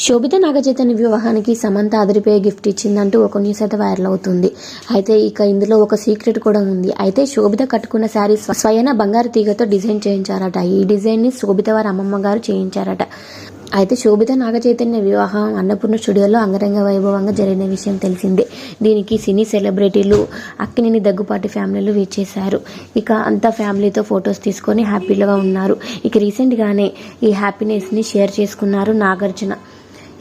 శోభిత నాగచైతన్య వివాహానికి సమంత అదిరిపోయే గిఫ్ట్ ఇచ్చిందంటూ ఒక న్యూస్ అయితే వైరల్ అవుతుంది. అయితే ఇక ఇందులో ఒక సీక్రెట్ కూడా ఉంది. అయితే శోభిత కట్టుకున్న శారీ స్వయన బంగారు తీగతో డిజైన్ చేయించారట. ఈ డిజైన్ ని శోభిత వారి అమ్మమ్మ గారు చేయించారట. అయితే శోభిత నాగచైతన్య వివాహం అన్నపూర్ణ స్టూడియోలో అంగరంగ వైభవంగా జరిగిన విషయం తెలిసిందే. దీనికి సినీ సెలబ్రిటీలు, అక్కినేని దగ్గుపాటి ఫ్యామిలీలు వీచేశారు. ఇక అంతా ఫ్యామిలీతో ఫొటోస్ తీసుకొని హ్యాపీగా ఉన్నారు. ఇక రీసెంట్గానే ఈ హ్యాపీనెస్ని షేర్ చేసుకున్నారు నాగార్జున.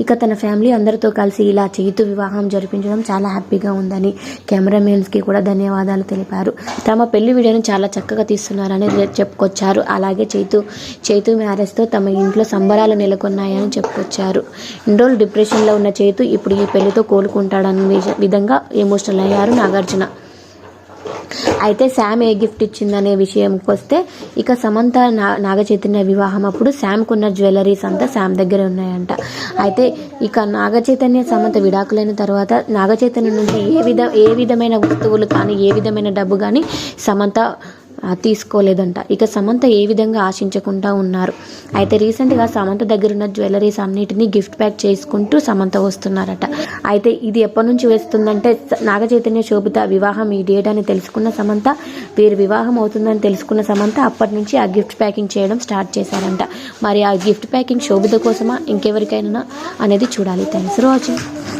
ఇక తన ఫ్యామిలీ అందరితో కలిసి ఇలా చైతు వివాహం జరిపించడం చాలా హ్యాపీగా ఉందని కెమెరామెన్స్కి కూడా ధన్యవాదాలు తెలిపారు. తమ పెళ్లి వీడియోని చాలా చక్కగా తీస్తున్నారని చెప్పుకొచ్చారు. అలాగే చైతు మ్యారేజ్తో తమ ఇంట్లో సంబరాలు నెలకొన్నాయని చెప్పుకొచ్చారు. ఇన్ని రోజులు డిప్రెషన్లో ఉన్న చైతు ఇప్పుడు ఈ పెళ్లితో కోలుకుంటాడన్న విధంగా ఎమోషనల్ అయ్యారు నాగార్జున. అయితే శామ్ ఏ గిఫ్ట్ ఇచ్చిందనే విషయంకి వస్తే, ఇక సమంత నాగచైతన్య వివాహం అప్పుడు శామ్కున్న జ్యువెలరీస్ అంతా శామ్ దగ్గర ఉన్నాయంట. అయితే ఇక నాగచైతన్య సమంత విడాకులైన తర్వాత నాగచైతన్య నుంచి ఏ విధమైన వస్తువులు కానీ ఏ విధమైన డబ్బు కానీ సమంత తీసుకోలేదంట. ఇక సమంత ఏ విధంగా ఆశించకుండా ఉన్నారు. అయితే రీసెంట్గా సమంత దగ్గర ఉన్న జ్యువెలరీస్ అన్నిటినీ గిఫ్ట్ ప్యాక్ చేసుకుంటూ సమంత వస్తున్నారట. అయితే ఇది ఎప్పటి నుంచి వేస్తుందంటే, నాగచైతన్య శోభిత వివాహం ఈ డేట్ అని తెలుసుకున్న సమంత, వీరి వివాహం అవుతుందని తెలుసుకున్న సమంత అప్పటి నుంచి ఆ గిఫ్ట్ ప్యాకింగ్ చేయడం స్టార్ట్ చేశారంట. మరి ఆ గిఫ్ట్ ప్యాకింగ్ శోభిత కోసమా ఇంకెవరికైనా అనేది చూడాలి. Thanks for watching.